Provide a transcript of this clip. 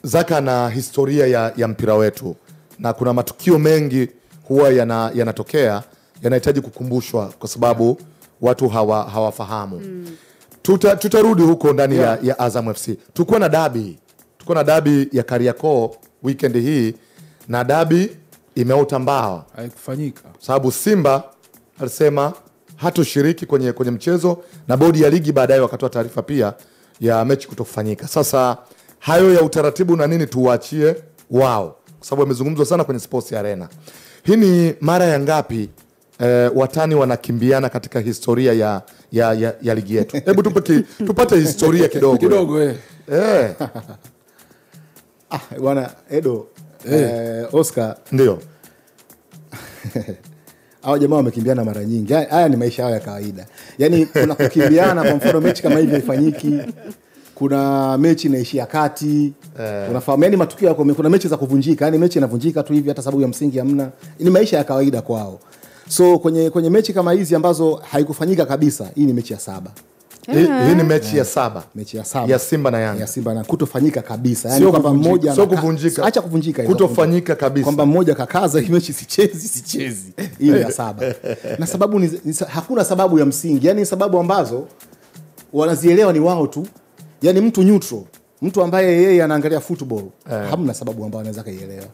Zaka na historia ya mpira wetu, na kuna matukio mengi huwa yanatokea yanahitaji kukumbushwa kwa sababu watu hawafahamu. Tutarudi huko ndani ya Azam FC. Tuko na dabi ya Kariakoo weekend hii, na dabi imeota mbao, haikufanyika sababu Simba alisema hatoshiriki kwenye mchezo, na bodi ya ligi baadaye wakatoa taarifa pia ya mechi kutofanyika. Sasa hayo ya utaratibu na nini tuwaachie wao, kwa sababu wamezungumzwa sana kwenye Sports Arena. Hii ni mara ya ngapi watani wanakimbiana katika historia ya ligi yetu? Hebu tupate historia kidogo. Bwana Edo, Oscar, ndio hao jamaa wamekimbiana mara nyingi. Haya ni maisha yao ya kawaida. Yaani kuna kukimbiana, kwa mfano mechi kama hivi haifanyiki. Kuna mechi inaishia kati. Unafahamu, yani matukio yako, kuna mechi za kuvunjika, yani mechi inavunjika tu hivi hata sababu ya msingi hamna. Ni maisha ya kawaida kwao. So kwenye mechi kama hizi ambazo haikufanyika kabisa, hii ni mechi ya 7. Hii ni mechi ya 7. Mechi ya 7 ya Simba na Yanga. Ya Simba na kutofanyika kabisa. Yani kwamba mmoja sio kuvunjika. Acha kuvunjika hiyo. Kutofanyika kabisa. Kwamba mmoja kakaza hii mechi sichezi. Hii ya 7. Na sababu hakuna sababu ya msingi. Yani sababu ambazo wanazielewa ni wao tu. Yani mtu neutral, mtu ambaye yeye anaangalia football, hamna sababu ambayo anaweza kaielewa.